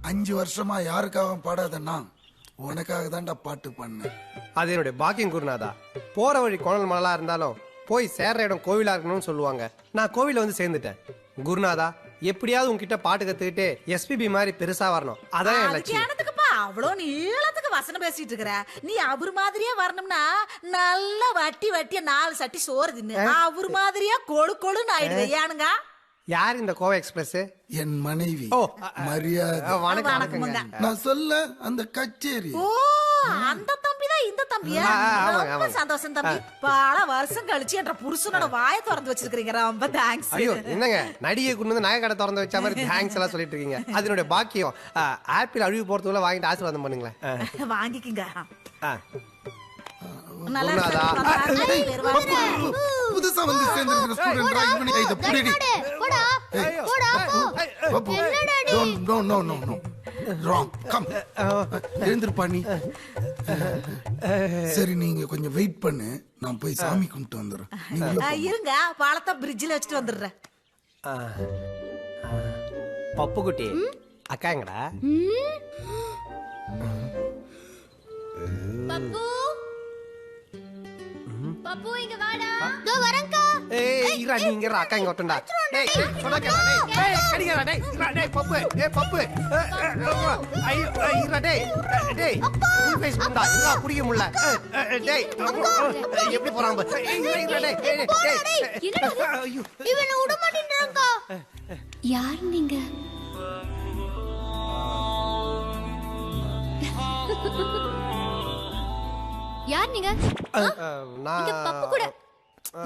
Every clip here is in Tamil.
5 வருஷமா யாருக்காக பாடாதன்னா உனக்காக தான்டா பாட்டு பண்ணேன். அது என்னுடைய பாக்கியம் குருநாதா. போற வழி கோணல் மலலா இருந்தாலும் போய் சேர்ற இடம் கோவிலா இருக்கணும்னு சொல்லுவாங்க. நான் கோவில வந்து சேர்ந்துட்டேன். குருநாதா, எப்படியாவது உங்ககிட்ட பாட்டு கத்துக்கிட்டு எஸ்பிபி மாதிரி பெருசா வரணும். அதான் என் லட்சியம். அவ்வளோ நீளத்துக்கு வசனம் பேசிட்டு இருக்கிற. நீ அவர் மாதிரியே வரணும்னா நல்லா வட்டி வட்டிய 4 சட்டி சோறு தின்னு அவர் மாதிரியே கொழு கொழுன்னு ஆயிடுது. ஏனுங்க? யார் இந்த கோவை எக்ஸ்பிரஸ்? என் மனைவி. ஓ, மரியாதை. வணக்கம். நான் சொல்ல அந்த கச்சேரி. ஓ, அந்த தம்பி தான் இந்த தம்பியா? ஆமாங்க, ரொம்ப சந்தோஷம் தம்பி. பல வருஷம் கழிச்சு என்ற புருஷனோட வாயை திறந்து வச்சிருக்கீங்க. ரொம்ப தேங்க்ஸ். ஐயோ, என்னங்க நடிகை கொண்டு வந்து நகை கடை திறந்து வச்ச மாதிரி தேங்க்ஸ் எல்லாம் சொல்லிட்டு இருக்கீங்க. அது என்னுடைய பாக்கியம். ஆப்பிள் அழுவி போறதுக்குள்ள வாங்கிட்டு ஆசீர்வாதம் பண்ணுங்களேன். வாங்கிக்கிங்க. புதுசா வந்து சேர்ந்திருக்கிற ஸ்டூடண்ட் ரைட் பண்ணி கைத புடிடி. No wrong. கம் எழுந்திருப்பா நீ. சரி, நீங்க கொஞ்சம் வெயிட் பண்ணு, நான் போய் சாமி கும்பிட்டு வந்துடுறேன். இருங்க, பாலத்தை பிரிட்ஜில் வச்சுட்டு வந்துடுறேன். பப்பு குட்டி அக்கா எங்கடா? பப்பு பப்பு இங்க வாடா. தோ வரேன்க்கா. ஏய் இரா, நீ இங்க அக்கா இங்க வரட்டா. டேய் சொன்னா கேளா. டேய் கடிங்கடா. டேய் பப்பு. பப்பு. ஐயோ இரா. டேய் ஃபுல் ஃபேஸ் பண்ணா. இரா புடிக்க முடியல. டேய் எப்படி போறான் பாரு. இரா டேய். என்னடா ஐயோ, இவனை விட மாட்டேன்றான்க்கா. யார் நீங்க? யார் நீங்க? நான் பப்பு கூட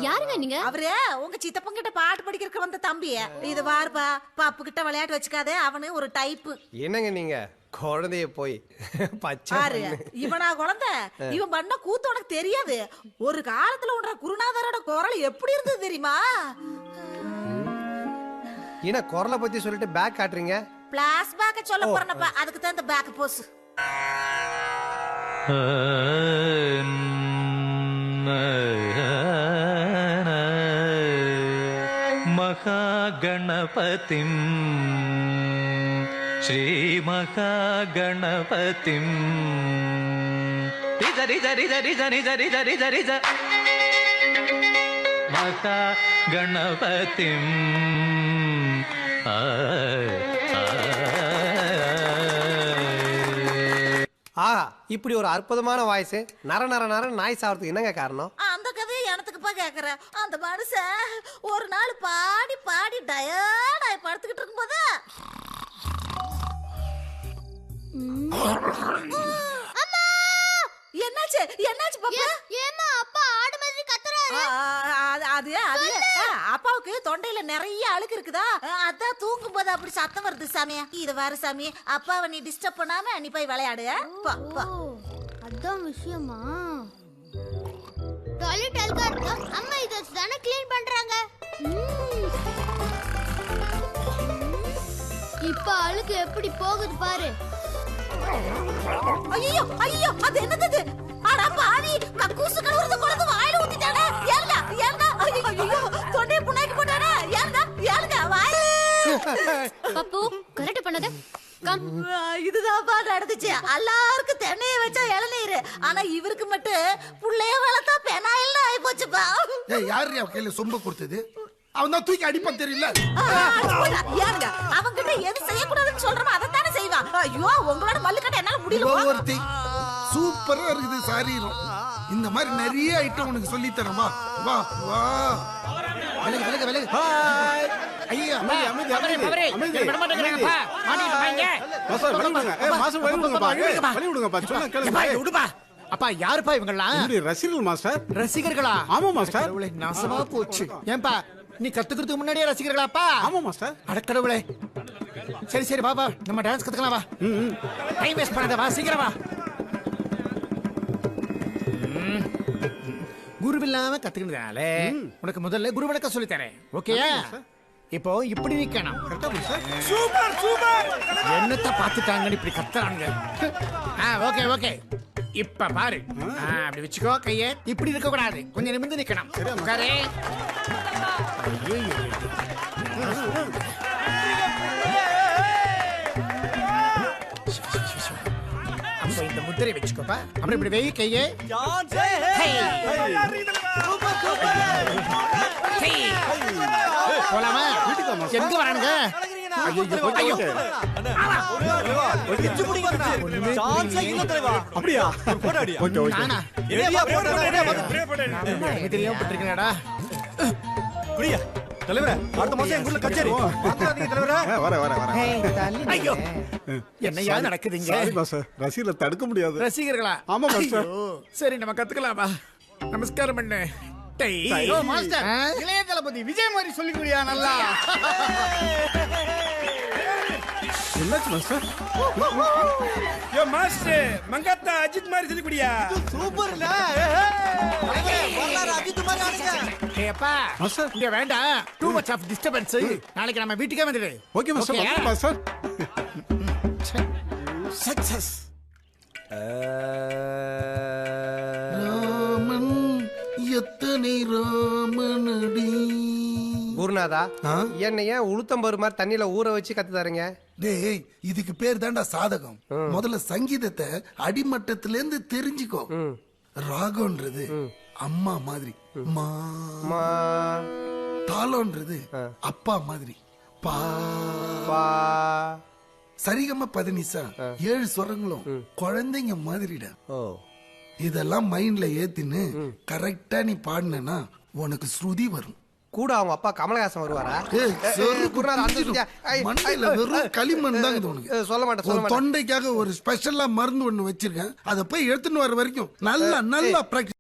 யாருங்க நீங்க? அவரு உங்க சித்தப்பன் கிட்ட பாட்டு படிக்கிறதுக்கு வந்த தம்பி. இது வாருப்பா, பப்பு கிட்ட விளையாட்டு வச்சுக்காதே, அவனு ஒரு டைப்பு. என்னங்க நீங்க குழந்தைய போய் பாரு, இவனா குழந்தை. இவன் பண்ண கூத்து உனக்கு தெரியாது. ஒரு காலத்துல உன்ற குருநாதரோட குரல் எப்படி இருந்தது தெரியுமா? என்ன குரலை பத்தி சொல்லிட்டு பேக் காட்டுறீங்க? பிளாஸ் பேக்க சொல்ல போறேன்ப்பா, அதுக்கு தான் இந்த பேக் போஸ். மகாகணபதிம் ஸ்ரீ மகாகணபதிம் ரித ரித ரித ரித ரித ரித ரித ரித மகாகணபதிம். ஆஹா, இப்படி ஒரு அற்புதமான வாய்ஸ் நர நர நர நாய் சாவறதுக்கு என்னங்க காரணம்? அந்த கதையை எனத்துக்குப்பா கேக்குற. அந்த மனுஷன் ஒரு நாள் பாடி பாடி டயர்டாயி படுத்துக்கிட்டு இருக்கும்போது என்னாச்சு? என்னாச்சு பாப்பா? ஏமா அப்பா ஆடு மாதிரி கத்துறாரு? அது அப்பாவுக்கு தொண்டையில நிறைய அழுக்கு இருக்குதா, அதான் தூங்கும் போது அப்படி சத்தம் வருது சாமி. இது வாரு சாமி, அப்பாவை நீ டிஸ்டர்ப் பண்ணாம நீ போய் விளையாடு. அதான் விஷயமா? டாய்லெட் அழுக்கா இருக்கு. அம்மா இத தானே க்ளீன் பண்றாங்க. இப்ப அழுக்கு எப்படி போகுது பாரு. ஐயோ ஐயோ, அது என்னது? அட பாவி, கக்கூசு கலவரத குழந்தை வாயில ஊத்திட்டானே. ஏங்க ஏங்க, ஐயோ தொண்டைய புண்ணாக்கி போட்டானே. ஏங்க வாய். பப்பு கரெக்ட் பண்ணத. கம். இதுதான்ப்பா நடந்துச்சு. எல்லாருக்கும் தென்னைய வச்சா இளநீர், ஆனா இவருக்கு மட்டும் புள்ளைய வளர்த்தா பெனாயில்னு ஆயி போச்சுப்பா. ஏய், யாரு அவ கையில சொம்ப கொடுத்தது? அவன் தான் தூக்கி அடிப்பான் தெரியல. ஏங்க, அவங்கிட்ட எது செய்யக்கூடாதுன்னு சொல்றோமோ அதைத்தானே செய்வான். ஐயோ, உங்களோட மல்லுக்கட்டை என்னால முடியல. ஒருத்தி சூப்பரா இருக்குது சாரீரம். இந்த மாதிரி நிறைய ஐட்டம் உனக்கு சொல்லி தரேன். வா வா வா. விலகு விலகு விலகு. ஹாய். ஐயா, அமைதி அமைதி அமைதி. விட மாட்டேங்கறாங்கப்பா. மாட்டிட்டு வாங்க. மாசம் விடுங்க. மாசம் விடுங்கப்பா. வழி விடுங்கப்பா. சொன்னா கேளுங்க. விடுப்பா. அப்பா யாருப்பா இவங்கலாம்? என்னுடைய ரசிகர்கள் மாஸ்டர். ரசிகர்களா? ஆமா மாஸ்டர். நாசமா போச்சு. ஏன்பா நீ கத்துக்கிறதுக்கு முன்னாடியே ரசிகர்களாப்பா? ஆமா மாஸ்டர். அடக்கடவுளே. சரி சரி பாபா, நம்ம டான்ஸ் கத்துக்கலாம். வா, டைம் வேஸ்ட் பண்ணாத, வா சீக்கிரம் வா. குருவில்லாம கத்துக்கிறதுனால உனக்கு முதல்ல குரு வணக்கம் சொல்லி தரேன். ஓகேயா? இப்போ இப்படி நிக்கணும். Super super. என்னத்த பாத்துட்டாங்கன்னு இப்படி கத்துறாங்க. ஓகே ஓகே, இப்ப பாரு. அப்படி வச்சுக்கோ கைய. இப்படி இருக்க கூடாது, கொஞ்சம் நிமிர்ந்து நிக்கணும். உட்காரு. அப்ப இந்த முத்திரை வச்சுக்கோப்பா. அப்புறம் இப்படி வெய் கையே. போலாமா? எங்க வரானுங்க? நானா? எனக்கு தெரியாம பட்டிருக்கேனடா. தலைவரே, அடுத்த மாசம் எங்க ஊர்ல கச்சேரி. வாங்குறாதீங்க தலைவரே. ஐயோ, என்னையா நடக்குதுங்க? ரசிகர்ல தடுக்க முடியாது. ரசிகர்களா? ஆமா, மாஸ்டர். ஐயோ, சரி நம்ம கத்துக்கலாமா? நமஸ்காரம் பண்ணு. மாஸ்டர், இளைய தளபதி விஜய் மாதிரி சொல்லி குடியா நல்லா. என்னாச்சு மாஸ்டர்? யோ மாஸ்டர், மங்கத்தா அஜித் மாதிரி சொல்லி குடியா. சூப்பர்ல. வரலாறு அஜித் மாதிரி ஆடுங்க. ஏப்பா, மாஸ்டர். இங்க வேண்டாம். Too much of disturbance. நாளைக்கு நம்ம வீட்டுக்கே வந்துடு. Okay master. Okay, okay master. Success. Raman எத்தனை ராமனடி. குருநாதா, ஆ? என்ன ஏன் உளுத்தம்பரு மாதிரி தண்ணியில ஊற வச்சு கத்து தரீங்க? டேய், இதுக்கு பேர் தான்டா சாதகம். முதல்ல சங்கீதத்தை அடிமட்டத்துல இருந்து தெரிஞ்சுக்கோ. ராகம்ன்றது அம்மா மாதிரி, மா. மா, தாளம்ன்றது அப்பா மாதிரி, பா. பா. சரிகம பதனிசா 7 ஸ்வரங்களும் குழந்தைங்க மாதிரிடா. ஓ, இதெல்லாம் மைண்ட்ல ஏத்தின்னு கரெக்டா நீ பாடினா உனக்கு ஸ்ருதி வரும். கூட அவங்க அப்பா கமலஹாசன் வருவாரா? ஏய், செருப்பு குருநாதா, அந்த பிஞ்சிரும். ஐ, மண்டையில ஐ, வெறும் களிமண் தாங்க உனக்கு. சொல்ல மாட்டேன், சொல்ல உன் மாட்டேன். தொண்டைக்காக ஒரு ஸ்பெஷலா மருந்து ஒண்ணு வச்சிருக்கேன். அதை போய் எடுத்துன்னு வர வரைக்கும் நல்லா நல்லா பிராக்டிஸ்